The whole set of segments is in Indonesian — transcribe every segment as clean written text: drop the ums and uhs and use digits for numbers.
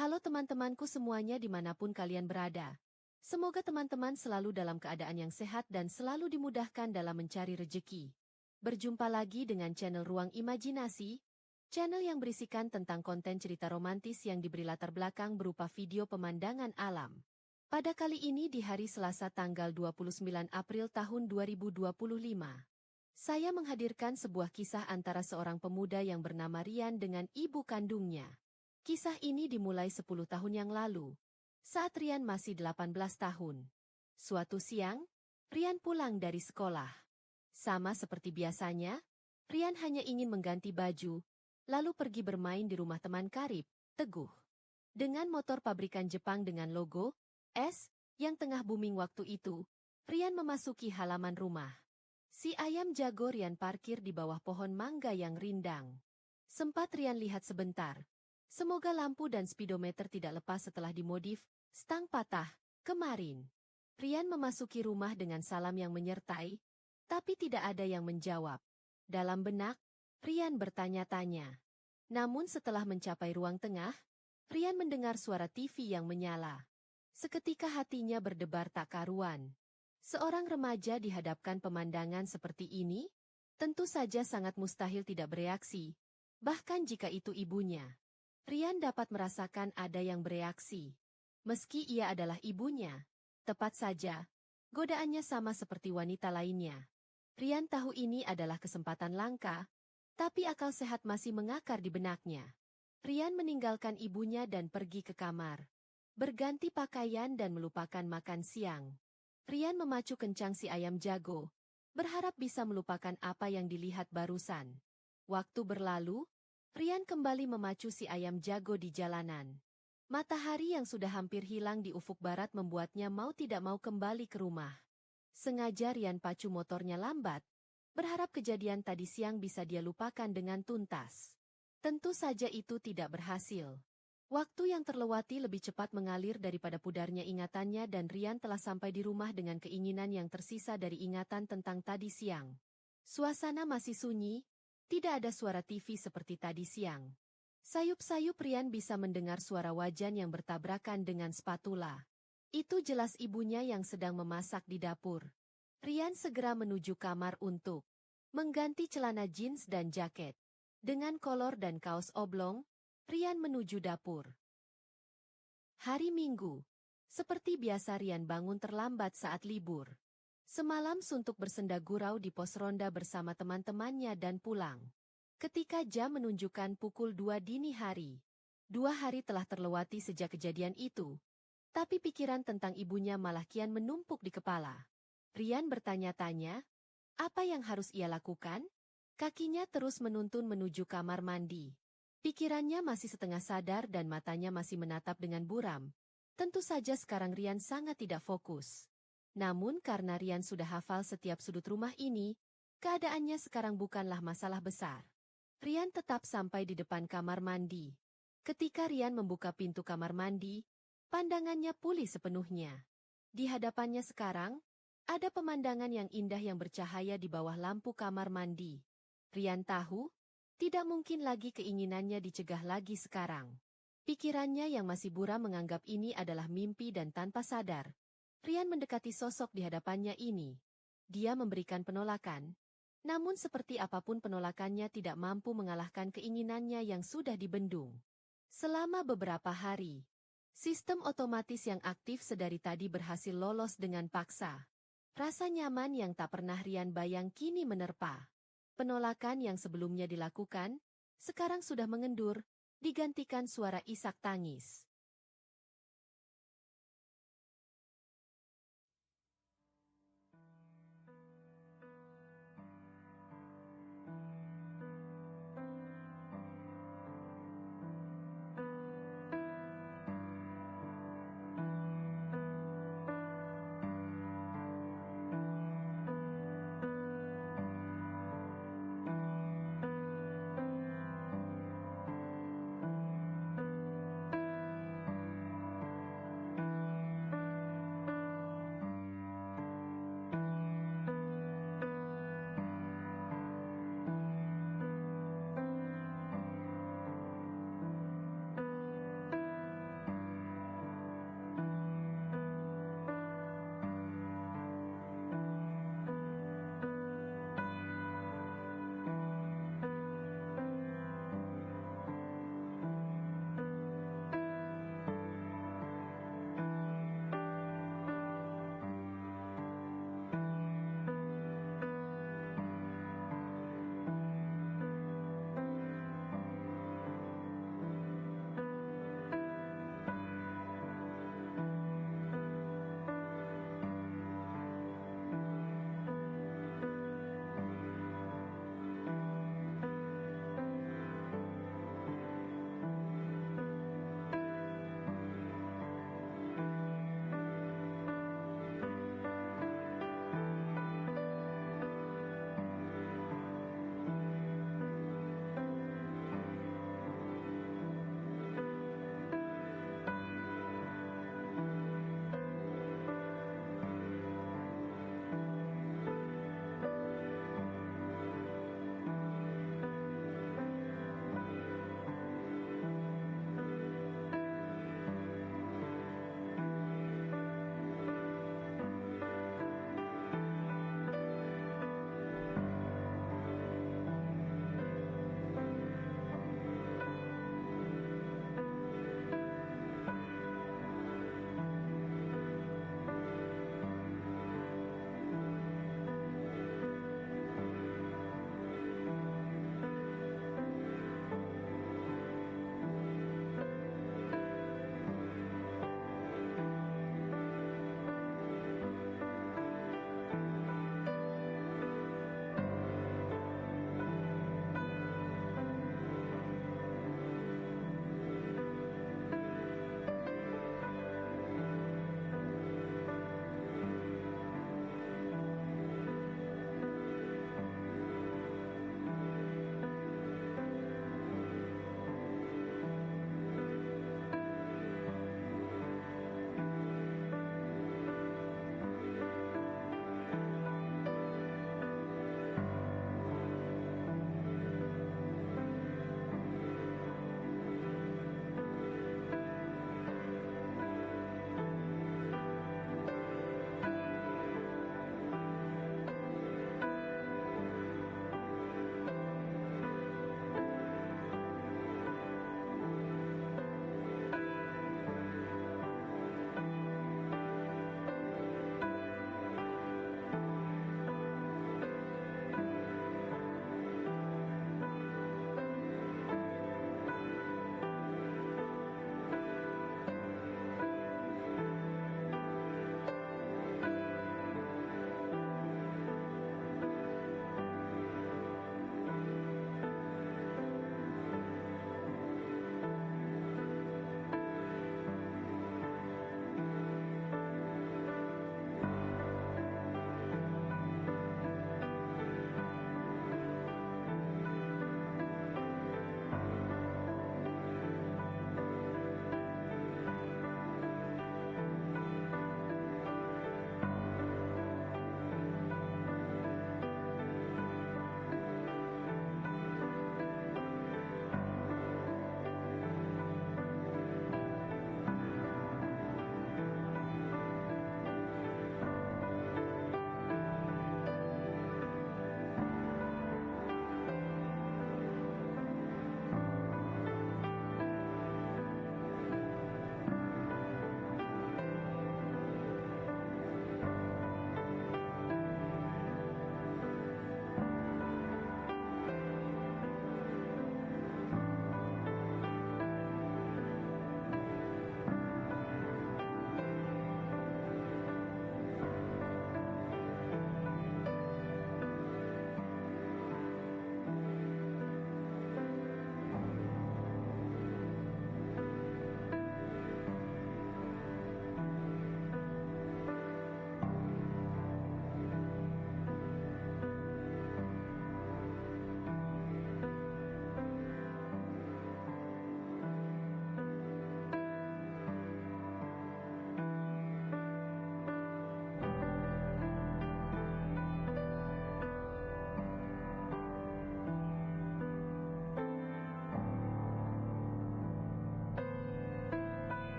Halo teman-temanku semuanya dimanapun kalian berada. Semoga teman-teman selalu dalam keadaan yang sehat dan selalu dimudahkan dalam mencari rejeki. Berjumpa lagi dengan channel Ruang Imajinasi, channel yang berisikan tentang konten cerita romantis yang diberi latar belakang berupa video pemandangan alam. Pada kali ini di hari Selasa tanggal 29 April tahun 2025, saya menghadirkan sebuah kisah antara seorang pemuda yang bernama Rian dengan ibu kandungnya. Kisah ini dimulai 10 tahun yang lalu, saat Rian masih 18 tahun. Suatu siang, Rian pulang dari sekolah. Sama seperti biasanya, Rian hanya ingin mengganti baju, lalu pergi bermain di rumah teman karib, Teguh. Dengan motor pabrikan Jepang dengan logo S yang tengah booming waktu itu, Rian memasuki halaman rumah. Si ayam jago Rian parkir di bawah pohon mangga yang rindang. Sempat Rian lihat sebentar. Semoga lampu dan speedometer tidak lepas setelah dimodif, stang patah, kemarin. Rian memasuki rumah dengan salam yang menyertai, tapi tidak ada yang menjawab. Dalam benak, Rian bertanya-tanya. Namun setelah mencapai ruang tengah, Rian mendengar suara TV yang menyala. Seketika hatinya berdebar tak karuan. Seorang remaja dihadapkan pemandangan seperti ini, tentu saja sangat mustahil tidak bereaksi, bahkan jika itu ibunya. Rian dapat merasakan ada yang bereaksi. Meski ia adalah ibunya, tepat saja, godaannya sama seperti wanita lainnya. Rian tahu ini adalah kesempatan langka, tapi akal sehat masih mengakar di benaknya. Rian meninggalkan ibunya dan pergi ke kamar. Berganti pakaian dan melupakan makan siang. Rian memacu kencang si ayam jago, berharap bisa melupakan apa yang dilihat barusan. Waktu berlalu, Rian kembali memacu si ayam jago di jalanan. Matahari yang sudah hampir hilang di ufuk barat membuatnya mau tidak mau kembali ke rumah. Sengaja Rian pacu motornya lambat, berharap kejadian tadi siang bisa dia lupakan dengan tuntas. Tentu saja itu tidak berhasil. Waktu yang terlewati lebih cepat mengalir daripada pudarnya ingatannya dan Rian telah sampai di rumah dengan keinginan yang tersisa dari ingatan tentang tadi siang. Suasana masih sunyi. Tidak ada suara TV seperti tadi siang. Sayup-sayup Rian bisa mendengar suara wajan yang bertabrakan dengan spatula. Itu jelas ibunya yang sedang memasak di dapur. Rian segera menuju kamar untuk mengganti celana jeans dan jaket. Dengan kolor dan kaos oblong, Rian menuju dapur. Hari Minggu. Seperti biasa Rian bangun terlambat saat libur. Semalam suntuk bersenda gurau di pos ronda bersama teman-temannya dan pulang. Ketika jam menunjukkan pukul 2 dini hari. 2 hari telah terlewati sejak kejadian itu. Tapi pikiran tentang ibunya malah kian menumpuk di kepala. Rian bertanya-tanya, apa yang harus ia lakukan? Kakinya terus menuntun menuju kamar mandi. Pikirannya masih setengah sadar dan matanya masih menatap dengan buram. Tentu saja sekarang Rian sangat tidak fokus. Namun karena Rian sudah hafal setiap sudut rumah ini, keadaannya sekarang bukanlah masalah besar. Rian tetap sampai di depan kamar mandi. Ketika Rian membuka pintu kamar mandi, pandangannya pulih sepenuhnya. Di hadapannya sekarang, ada pemandangan yang indah yang bercahaya di bawah lampu kamar mandi. Rian tahu, tidak mungkin lagi keinginannya dicegah lagi sekarang. Pikirannya yang masih buram menganggap ini adalah mimpi dan tanpa sadar, Rian mendekati sosok di hadapannya ini. Dia memberikan penolakan, namun seperti apapun penolakannya tidak mampu mengalahkan keinginannya yang sudah dibendung. Selama beberapa hari, sistem otomatis yang aktif sedari tadi berhasil lolos dengan paksa. Rasa nyaman yang tak pernah Rian bayang kini menerpa. Penolakan yang sebelumnya dilakukan, sekarang sudah mengendur, digantikan suara isak tangis.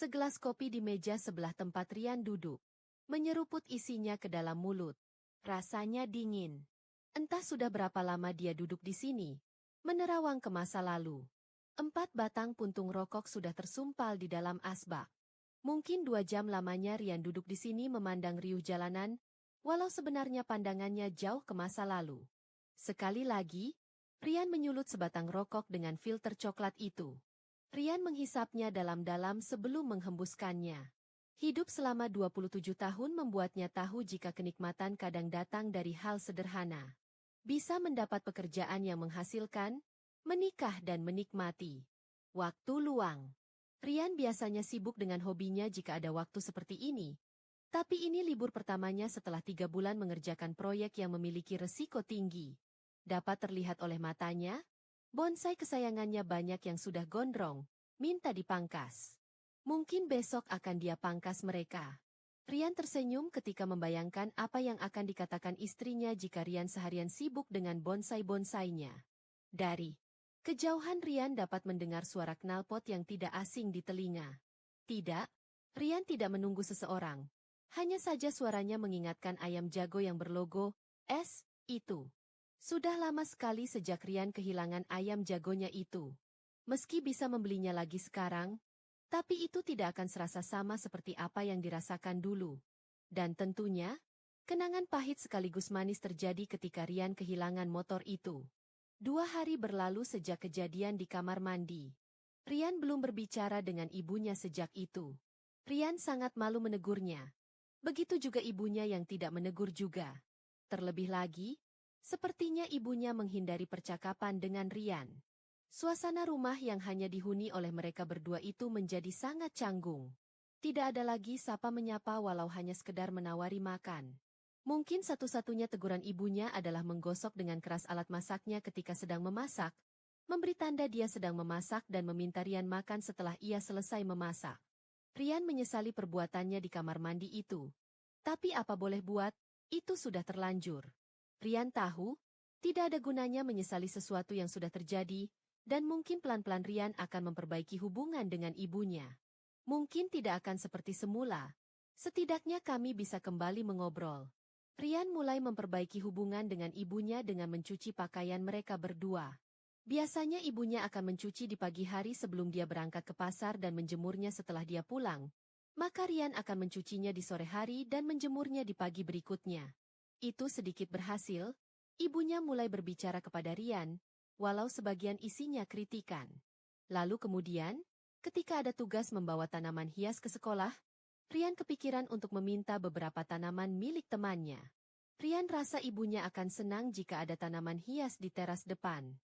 Segelas kopi di meja sebelah tempat Rian duduk. Menyeruput isinya ke dalam mulut. Rasanya dingin. Entah sudah berapa lama dia duduk di sini. Menerawang ke masa lalu. 4 batang puntung rokok sudah tersumpal di dalam asbak. Mungkin 2 jam lamanya Rian duduk di sini memandang riuh jalanan, walau sebenarnya pandangannya jauh ke masa lalu. Sekali lagi, Rian menyulut sebatang rokok dengan filter coklat itu. Rian menghisapnya dalam-dalam sebelum menghembuskannya. Hidup selama 27 tahun membuatnya tahu jika kenikmatan kadang datang dari hal sederhana. Bisa mendapat pekerjaan yang menghasilkan, menikah dan menikmati waktu luang. Rian biasanya sibuk dengan hobinya jika ada waktu seperti ini. Tapi ini libur pertamanya setelah 3 bulan mengerjakan proyek yang memiliki resiko tinggi. Dapat terlihat oleh matanya, bonsai kesayangannya banyak yang sudah gondrong, minta dipangkas. Mungkin besok akan dia pangkas mereka. Rian tersenyum ketika membayangkan apa yang akan dikatakan istrinya jika Rian seharian sibuk dengan bonsai-bonsainya. Dari kejauhan Rian dapat mendengar suara knalpot yang tidak asing di telinga. Tidak, Rian tidak menunggu seseorang. Hanya saja suaranya mengingatkan ayam jago yang berlogo S itu. Sudah lama sekali sejak Rian kehilangan ayam jagonya itu. Meski bisa membelinya lagi sekarang, tapi itu tidak akan serasa sama seperti apa yang dirasakan dulu. Dan tentunya, kenangan pahit sekaligus manis terjadi ketika Rian kehilangan motor itu. 2 hari berlalu sejak kejadian di kamar mandi. Rian belum berbicara dengan ibunya sejak itu. Rian sangat malu menegurnya. Begitu juga ibunya yang tidak menegur juga. Terlebih lagi, sepertinya ibunya menghindari percakapan dengan Rian. Suasana rumah yang hanya dihuni oleh mereka berdua itu menjadi sangat canggung. Tidak ada lagi sapa menyapa walau hanya sekedar menawari makan. Mungkin satu-satunya teguran ibunya adalah menggosok dengan keras alat masaknya ketika sedang memasak, memberi tanda dia sedang memasak dan meminta Rian makan setelah ia selesai memasak. Rian menyesali perbuatannya di kamar mandi itu. Tapi apa boleh buat, itu sudah terlanjur. Rian tahu, tidak ada gunanya menyesali sesuatu yang sudah terjadi, dan mungkin pelan-pelan Rian akan memperbaiki hubungan dengan ibunya. Mungkin tidak akan seperti semula. Setidaknya kami bisa kembali mengobrol. Rian mulai memperbaiki hubungan dengan ibunya dengan mencuci pakaian mereka berdua. Biasanya ibunya akan mencuci di pagi hari sebelum dia berangkat ke pasar dan menjemurnya setelah dia pulang. Maka Rian akan mencucinya di sore hari dan menjemurnya di pagi berikutnya. Itu sedikit berhasil, ibunya mulai berbicara kepada Rian, walau sebagian isinya kritikan. Lalu kemudian, ketika ada tugas membawa tanaman hias ke sekolah, Rian kepikiran untuk meminta beberapa tanaman milik temannya. Rian rasa ibunya akan senang jika ada tanaman hias di teras depan.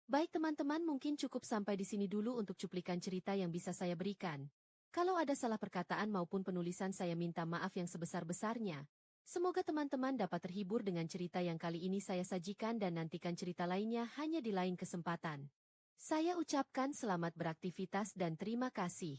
Baik teman-teman, mungkin cukup sampai di sini dulu untuk cuplikan cerita yang bisa saya berikan. Kalau ada salah perkataan maupun penulisan saya minta maaf yang sebesar-besarnya. Semoga teman-teman dapat terhibur dengan cerita yang kali ini saya sajikan dan nantikan cerita lainnya hanya di lain kesempatan. Saya ucapkan selamat beraktivitas dan terima kasih.